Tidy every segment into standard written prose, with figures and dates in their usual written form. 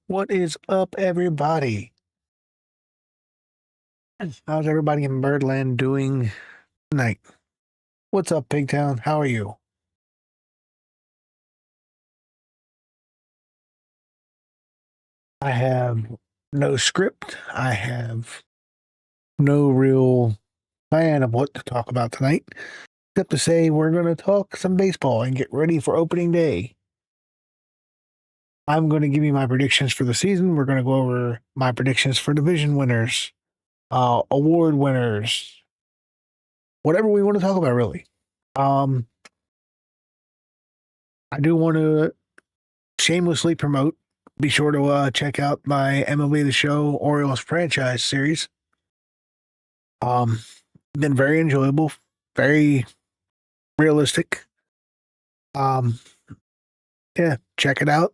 What is up, everybody? How's everybody in Birdland doing tonight? What's up, Pigtown? How are you? I have no script. I have no real plan of what to talk about tonight, except to say we're going to talk some baseball and get ready for opening day. I'm going to give you my predictions for the season. We're going to go over my predictions for division winners, award winners, whatever we want to talk about, really. I do want to shamelessly promote. Be sure to check out my MLB The Show Orioles franchise series. Been very enjoyable, very realistic. Um, yeah, check it out.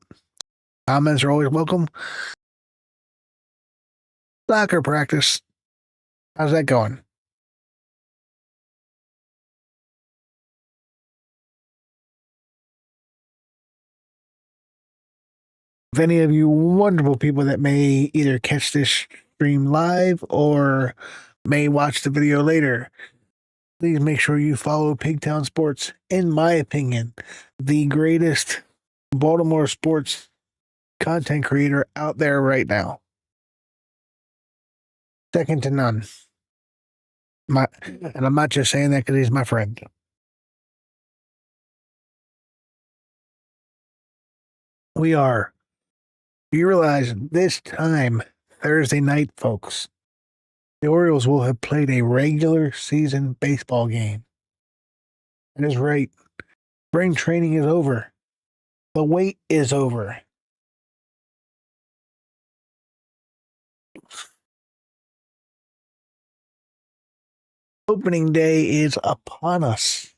Comments are always welcome. Soccer practice. How's that going? If any of you wonderful people that may either catch this stream live or may watch the video later, please make sure you follow Pigtown Sports. In my opinion, the greatest Baltimore sports content creator out there right now. Second to none. And I'm not just saying that because he's my friend. You realize this time, Thursday night, folks, the Orioles will have played a regular season baseball game. That is right. Spring training is over. The wait is over. Opening day is upon us.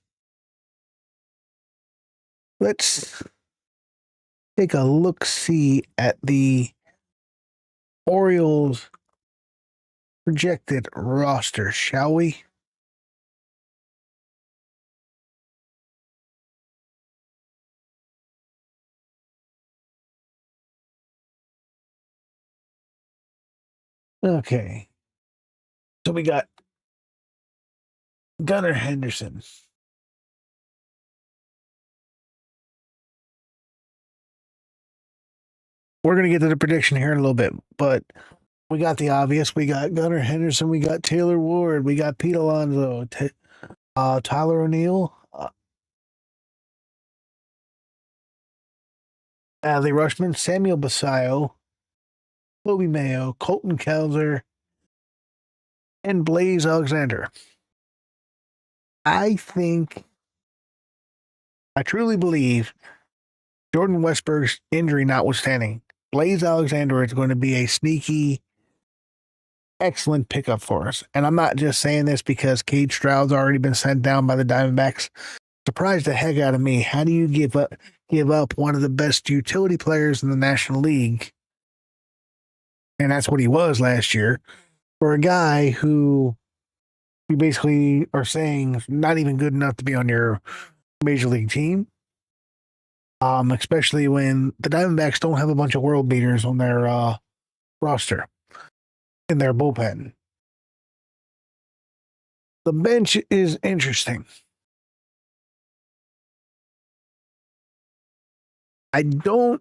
Let's take a look-see at the Orioles projected roster, shall we? Okay. So we got Gunnar Henderson. We're going to get to the prediction here in a little bit, but we got the obvious. We got Gunnar Henderson. We got Taylor Ward. We got Pete Alonso. Tyler O'Neill. Adley Rushman. Samuel Basayo. Bobby Mayo. Colton Cowser. And Blaze Alexander. I truly believe, Jordan Westburg's injury notwithstanding, Blaze Alexander is going to be a sneaky, excellent pickup for us. And I'm not just saying this because Cade Stroud's already been sent down by the Diamondbacks. Surprised the heck out of me. How do you give up one of the best utility players in the National League? And that's what he was last year, for a guy who you basically are saying not even good enough to be on your major league team. Especially when the Diamondbacks don't have a bunch of world beaters on their roster in their bullpen. The bench is interesting. Right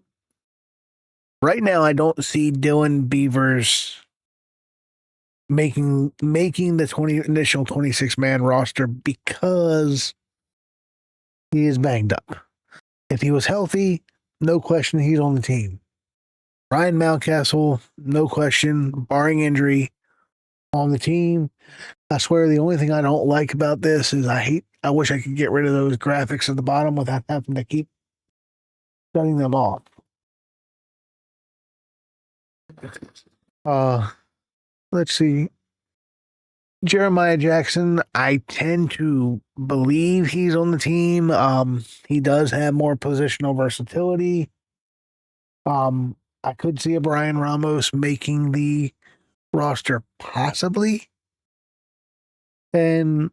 now I don't see Dylan Beavers making the initial 26-man roster because he is banged up. If he was healthy, no question he's on the team. Ryan Mountcastle, no question, barring injury, on the team. I swear the only thing I don't like about this is I wish I could get rid of those graphics at the bottom without having to keep shutting them off. Let's see. Jeremiah Jackson, I tend to believe he's on the team. He does have more positional versatility. I could see a Brian Ramos making the roster possibly. And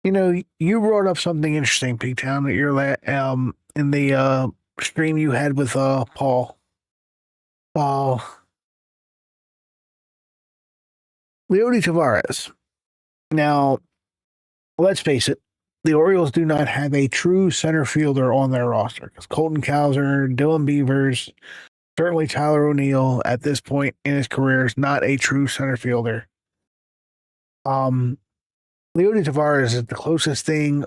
you brought up something interesting, P-Town, that you're in the stream you had with Paul. Uh, Leonys Tavares. Now, let's face it, the Orioles do not have a true center fielder on their roster because Colton Cowser, Dylan Beavers, certainly Tyler O'Neill at this point in his career is not a true center fielder. Leonys Tavares is the closest thing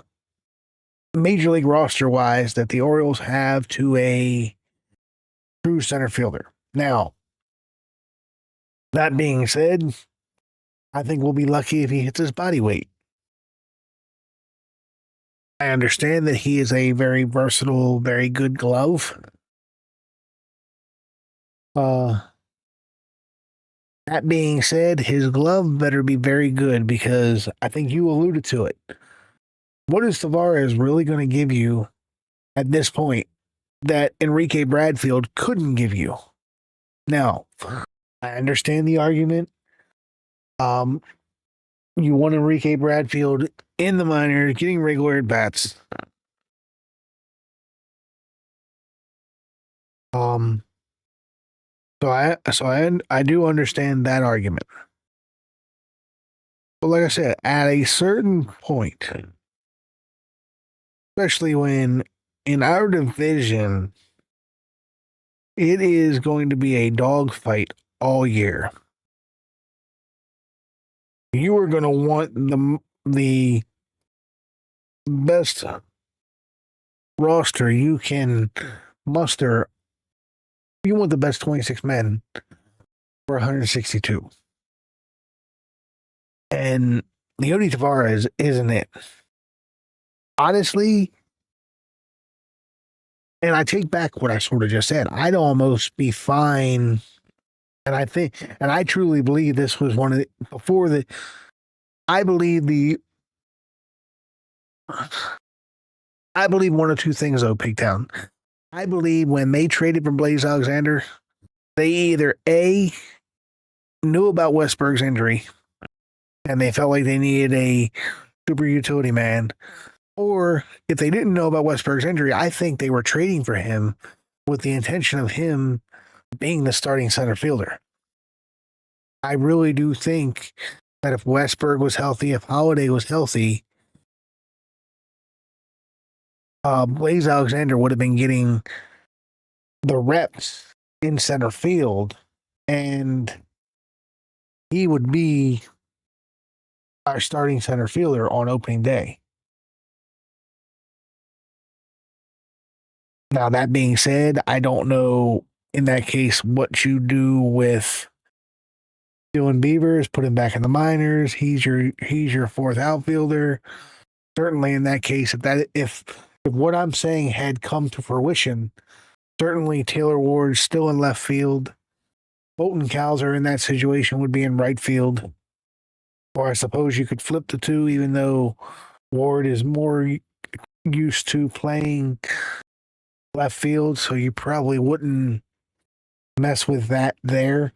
major league roster wise that the Orioles have to a true center fielder. Now, that being said, I think we'll be lucky if he hits his body weight. I understand that he is a very versatile, very good glove. That being said, his glove better be very good because I think you alluded to it. What is Tavares really going to give you at this point that Enrique Bradfield couldn't give you? Now, I understand the argument. You want Enrique Bradfield in the minors, getting regular at bats. So I do understand that argument. But like I said, at a certain point, especially when in our division, it is going to be a dogfight all year. You are going to want the best roster you can muster. You want the best 26 men for 162. And Leonys Tavares isn't it. Honestly, and I take back what I sort of just said, I'd almost be fine. And I truly believe this was one of the, before the, I believe one of two things though, Pigtown. I believe when they traded for Blaze Alexander, they either A, knew about Westberg's injury and they felt like they needed a super utility man, or if they didn't know about Westberg's injury, I think they were trading for him with the intention of him being the starting center fielder. I really do think that if Westberg was healthy, if Holiday was healthy, Blaze Alexander would have been getting the reps in center field, and he would be our starting center fielder on opening day. Now, that being said, I don't know in that case what you do with Dylan Beavers, put him back in the minors. He's your fourth outfielder. Certainly, in that case, if what I'm saying had come to fruition, certainly Taylor Ward still in left field. Colton Cowser in that situation would be in right field. Or I suppose you could flip the two, even though Ward is more used to playing left field, so you probably wouldn't mess with that there.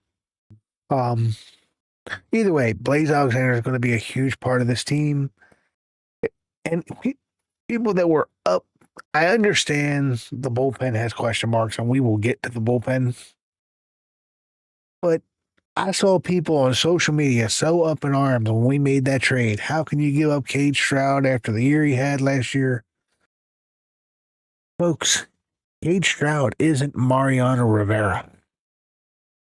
Either way, Blaze Alexander is going to be a huge part of this team. And people that were up, I understand the bullpen has question marks, and we will get to the bullpen. But I saw people on social media so up in arms when we made that trade. How can you give up Cade Trout after the year he had last year? Folks, Cade Trout isn't Mariano Rivera.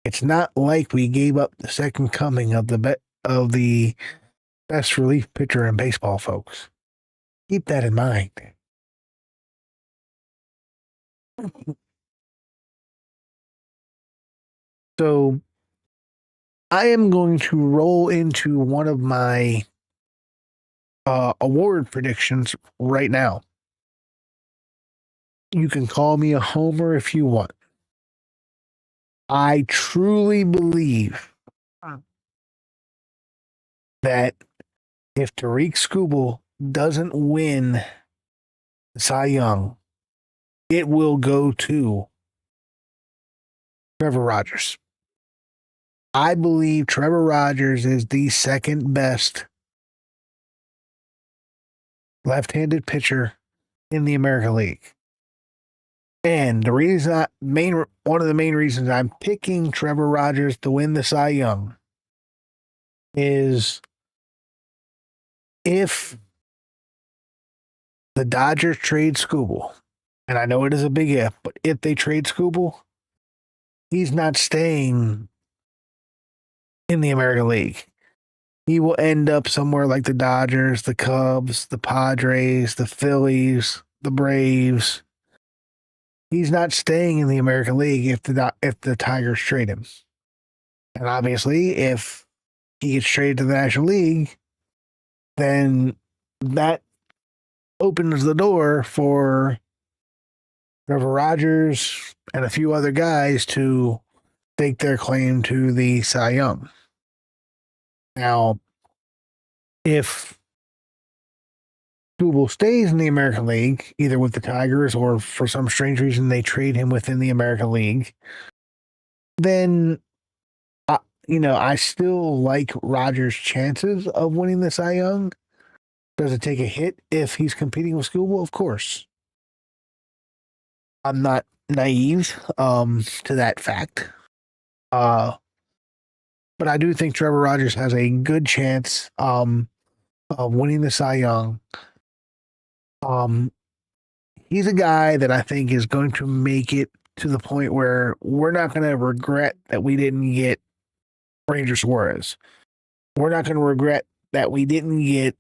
It's not like we gave up the second coming of the best relief pitcher in baseball, folks. Keep that in mind. So I am going to roll into one of my award predictions right now. You can call me a homer if you want. I truly believe that if Tariq Skubal doesn't win Cy Young, it will go to Trevor Rogers. I believe Trevor Rogers is the second best left-handed pitcher in the American League. And one of the main reasons I'm picking Trevor Rogers to win the Cy Young is if the Dodgers trade Skubal, and I know it is a big if, but if they trade Skubal, he's not staying in the American League. He will end up somewhere like the Dodgers, the Cubs, the Padres, the Phillies, the Braves. He's not staying in the American League if the Tigers trade him. And obviously, if he gets traded to the National League, then that opens the door for Trevor Rogers and a few other guys to stake their claim to the Cy Young. Now, if Skubal stays in the American League, either with the Tigers or for some strange reason they trade him within the American League, then I still like Rogers' chances of winning the Cy Young. Does it take a hit if he's competing with Skubal? Of course. I'm not naive to that fact. But I do think Trevor Rogers has a good chance of winning the Cy Young. He's a guy that I think is going to make it to the point where we're not going to regret that we didn't get Ranger Suarez. We're not going to regret that we didn't get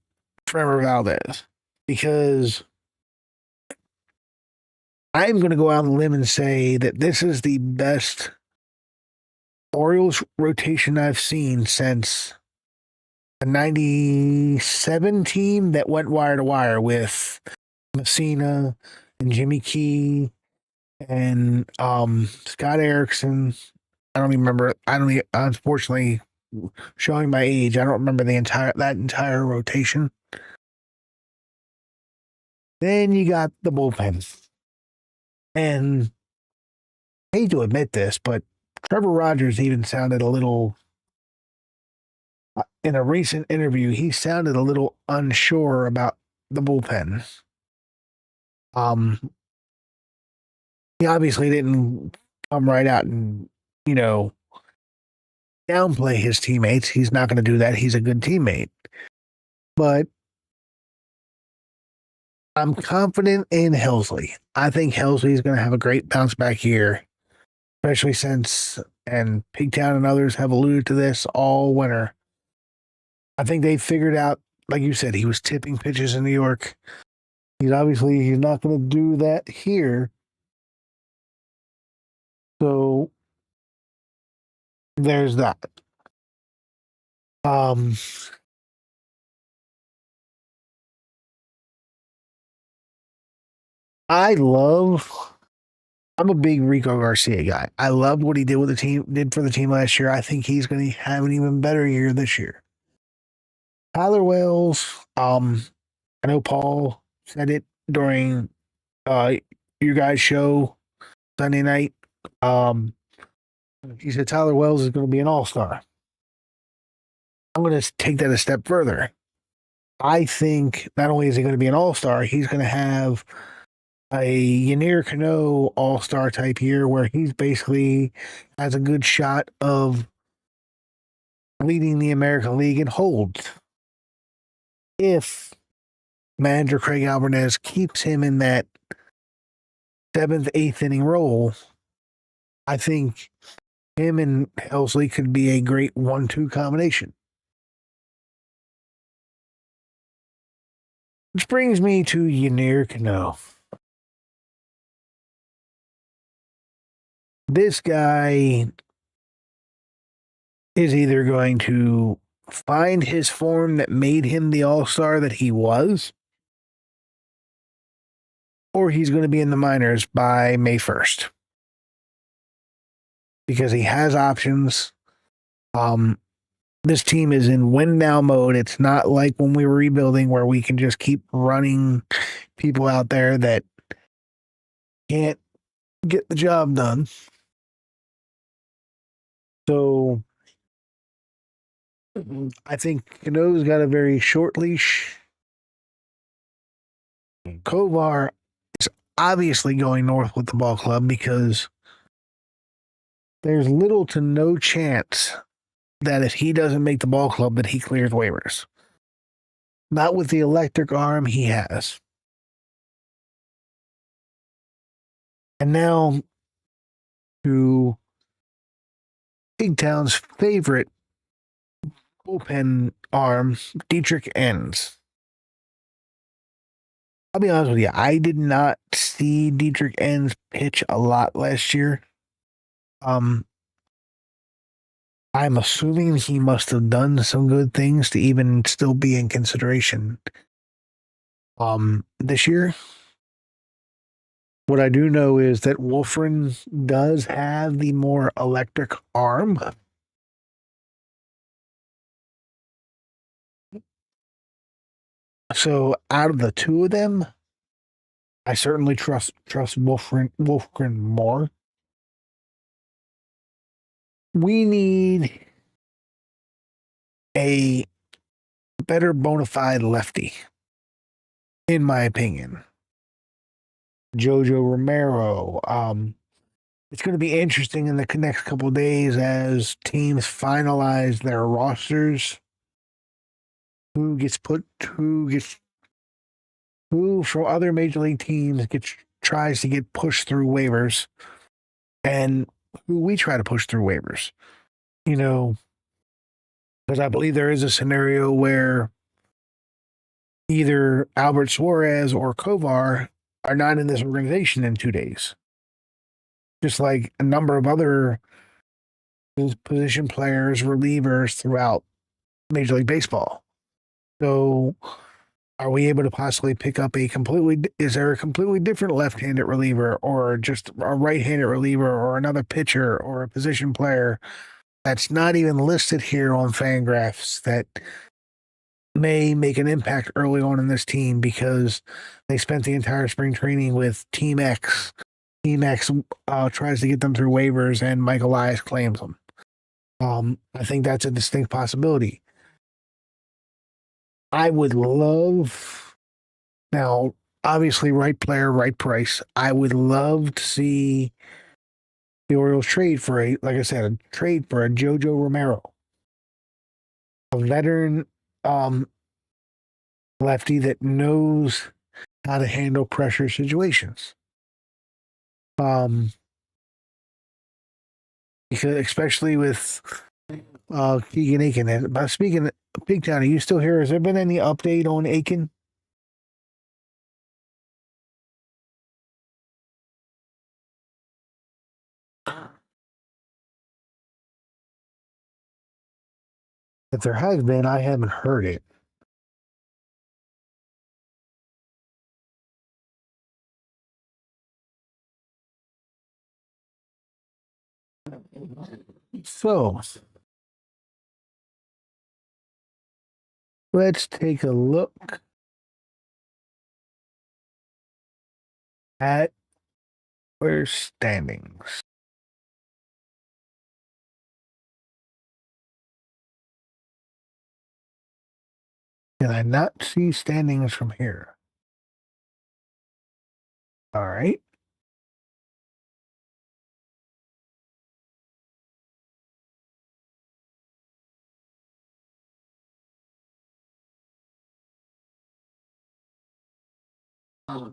Trevor Valdez, because I'm going to go out on a limb and say that this is the best Orioles rotation I've seen since the 97 team that went wire to wire with Messina and Jimmy Key and Scott Erickson. I don't even remember. Unfortunately, showing my age, I don't remember that entire rotation. Then you got the bullpen. And I hate to admit this, but Trevor Rogers even sounded a little, in a recent interview, he sounded a little unsure about the bullpen. He obviously didn't come right out and, downplay his teammates. He's not going to do that. He's a good teammate. But I'm confident in Helsley. I think Helsley is going to have a great bounce back year, especially since, and Pigtown and others have alluded to this all winter. I think they figured out, like you said, he was tipping pitches in New York. He's not going to do that here. So there's that. I'm a big Rico Garcia guy. I loved what he did for the team last year. I think he's going to have an even better year this year. Tyler Wells, I know Paul said it during your guys' show Sunday night. He said Tyler Wells is going to be an all-star. I'm going to take that a step further. I think not only is he going to be an all-star, he's going to have a Yennier Cano all-star type year where he's basically has a good shot of leading the American League in holds. If manager Craig Alvarez keeps him in that 7th, 8th inning role, I think him and Helsley could be a great 1-2 combination. Which brings me to Yennier Cano. This guy is either going to find his form that made him the all-star that he was, or he's going to be in the minors by May 1st. Because he has options. This team is in win now mode. It's not like when we were rebuilding where we can just keep running people out there that can't get the job done. So I think Cano's got a very short leash. Kovar is obviously going north with the ball club because there's little to no chance that if he doesn't make the ball club that he clears waivers. Not with the electric arm he has. And now to Big Town's favorite bullpen arm, Dietrich Enns. I'll be honest with you, I did not see Dietrich Enns pitch a lot last year. I'm assuming he must have done some good things to even still be in consideration this year. What I do know is that Wolfren does have the more electric arm. So out of the two of them, I certainly trust Wolfgren more. We need a better bona fide lefty, in my opinion. Jojo Romero. It's going to be interesting in the next couple of days as teams finalize their rosters. Who from other major league teams tries to get pushed through waivers, and who we try to push through waivers. You know, because I believe there is a scenario where either Albert Suarez or Kovar are not in this organization in 2 days. Just like a number of other position players, relievers throughout Major League Baseball. So are we able to possibly pick up is there a completely different left-handed reliever or just a right-handed reliever or another pitcher or a position player that's not even listed here on Fangraphs that may make an impact early on in this team because they spent the entire spring training with Team X. Team X tries to get them through waivers and Mike Elias claims them. I think that's a distinct possibility. I would love, now, obviously, right player, right price. I would love to see the Orioles trade for a Jojo Romero, a veteran lefty that knows how to handle pressure situations. Because especially with Keegan Aiken. But speaking of Big Town, are you still here? Has there been any update on Aiken? If there has been, I haven't heard it. So let's take a look at our standings. Can I not see standings from here? All right.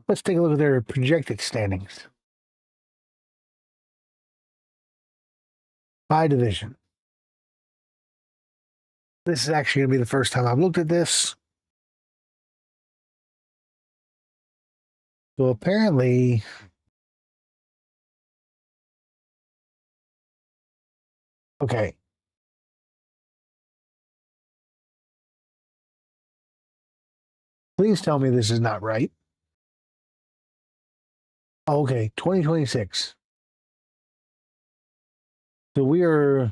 Let's take a look at their projected standings by division. This is actually going to be the first time I've looked at this. So apparently, okay. Please tell me this is not right. Oh, okay, 2026. So we are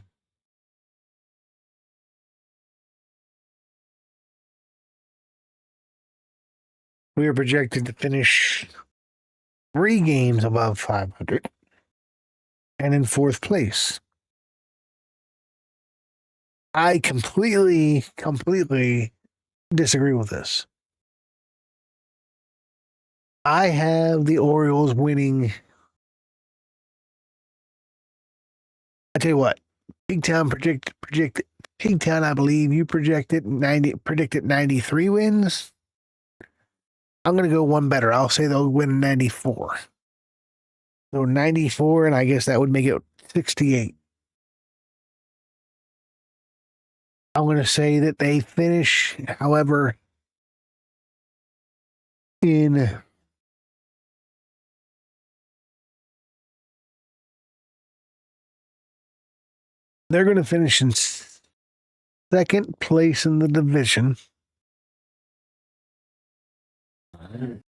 projected to finish 3 games above 500 and in 4th place. I completely disagree with this. I have the Orioles winning. I tell you what, Big Town project Big Town. I believe you predicted 93 wins. I'm going to go one better. I'll say they'll win 94. So 94, and I guess that would make it 68. I'm going to say that they finish, however, in they're going to finish in second place in the division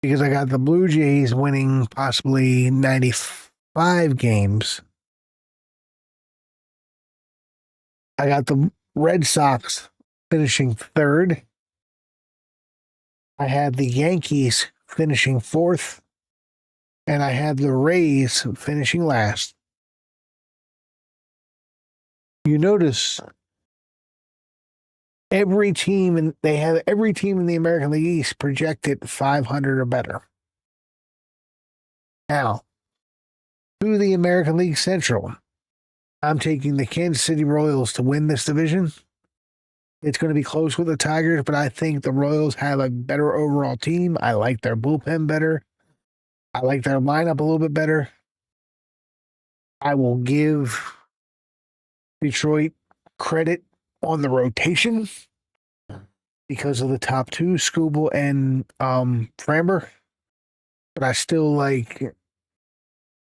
because I got the Blue Jays winning possibly 95 games. I got the Red Sox finishing third. I had the Yankees finishing fourth. And I had the Rays finishing last. You notice every team in the American League East projected 500 or better. Now, to the American League Central, I'm taking the Kansas City Royals to win this division. It's going to be close with the Tigers, but I think the Royals have a better overall team. I like their bullpen better. I like their lineup a little bit better. I will give Detroit credit on the rotation because of the top two, Skubal and Framber. But I still like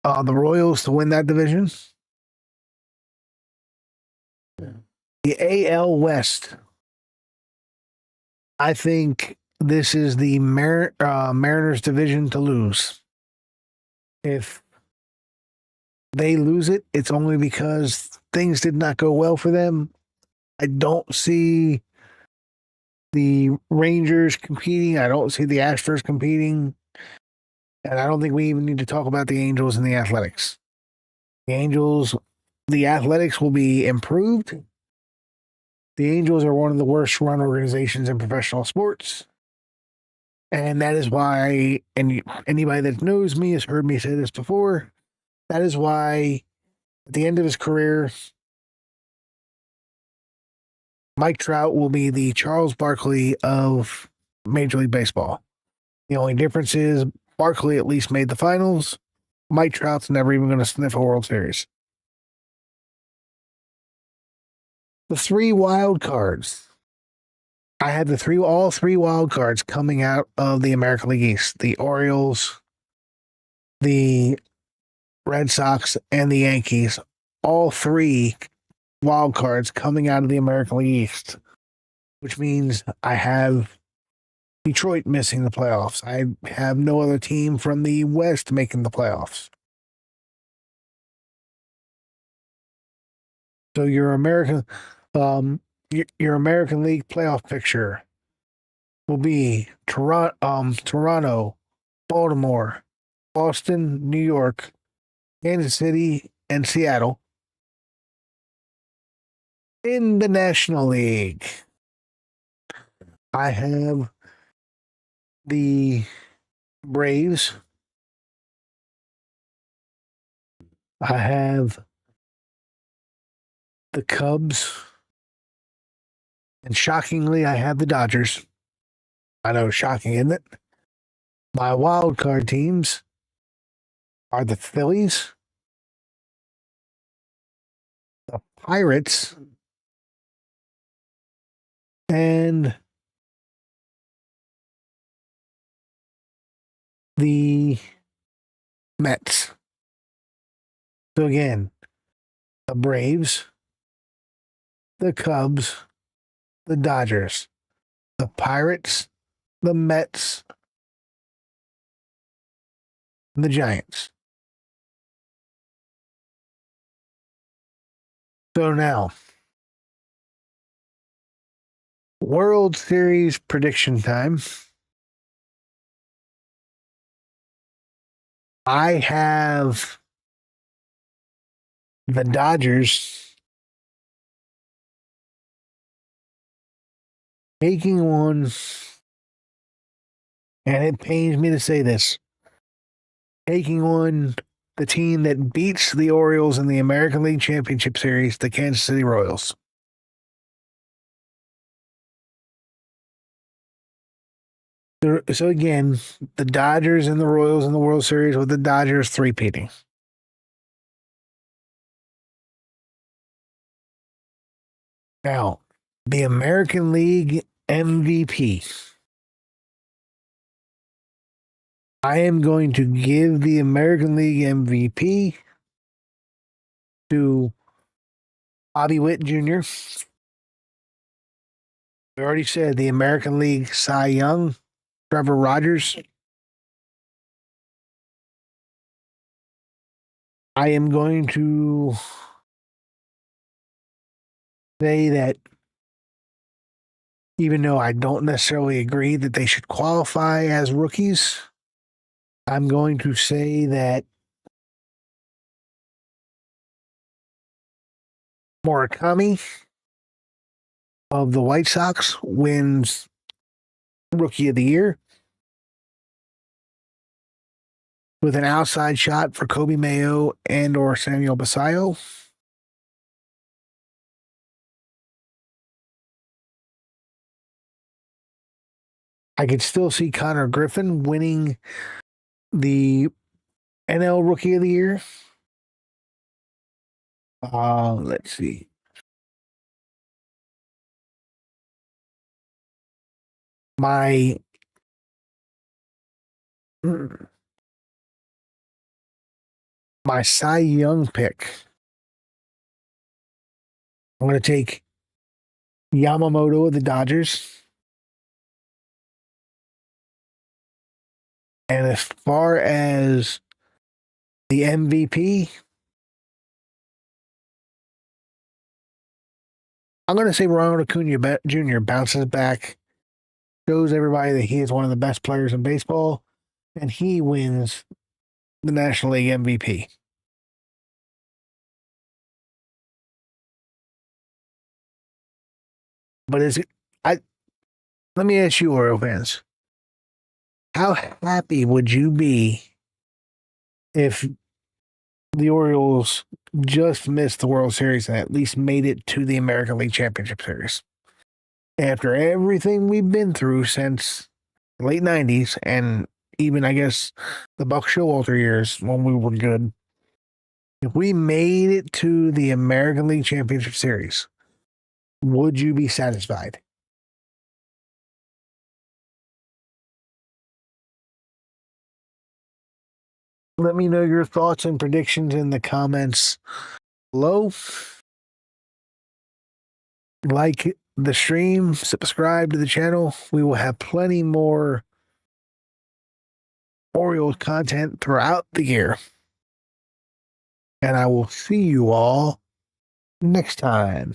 the Royals to win that division. The AL West. I think this is the Mariners division to lose. If they lose it, it's only because things did not go well for them. I don't see the Rangers competing. I don't see the Astros competing. And I don't think we even need to talk about the Angels and the Athletics. The Athletics will be improved. The Angels are one of the worst run organizations in professional sports. And that is why, and anybody that knows me has heard me say this before, that is why at the end of his career, Mike Trout will be the Charles Barkley of Major League Baseball. The only difference is Barkley at least made the finals. Mike Trout's never even going to sniff a World Series. The three wild cards. I had all three wild cards coming out of the American League East. The Orioles, the Red Sox, and the Yankees. All three wild cards coming out of the American League East, which means I have Detroit missing the playoffs. I have no other team from the West making the playoffs. So your American League playoff picture will be Toronto, Baltimore, Boston, New York, Kansas City, and Seattle. In the National League, I have the Braves. I have the Cubs. And shockingly, I have the Dodgers. I know, shocking, isn't it? My wild card teams are the Phillies, the Pirates, and the Mets. So again, the Braves, the Cubs, the Dodgers, the Pirates, the Mets, and the Giants. So now, World Series prediction time. I have the Dodgers taking one, and it pains me to say this. taking on the team that beats the Orioles in the American League Championship Series, the Kansas City Royals. So again, the Dodgers and the Royals in the World Series, with the Dodgers three-peating. Now, the American League MVP. I am going to give the American League MVP to Bobby Witt Jr. We already said the American League Cy Young, Trevor Rogers. I am going to say that even though I don't necessarily agree that they should qualify as rookies, I'm going to say that Murakami of the White Sox wins Rookie of the Year with an outside shot for Kobe Mayo and or Samuel Basallo. I could still see Connor Griffin winning the NL Rookie of the Year. Let's see. My Cy Young pick. I'm going to take Yamamoto of the Dodgers. And as far as the MVP, I'm going to say Ronald Acuna Jr. bounces back, shows everybody that he is one of the best players in baseball, and he wins the National League MVP. But let me ask you, Oriole fans, how happy would you be if the Orioles just missed the World Series and at least made it to the American League Championship Series? After everything we've been through since the late 90s and even, I guess, the Buck Showalter years when we were good, if we made it to the American League Championship Series, would you be satisfied? Let me know your thoughts and predictions in the comments below. Like the stream, subscribe to the channel. We will have plenty more Orioles content throughout the year. And I will see you all next time.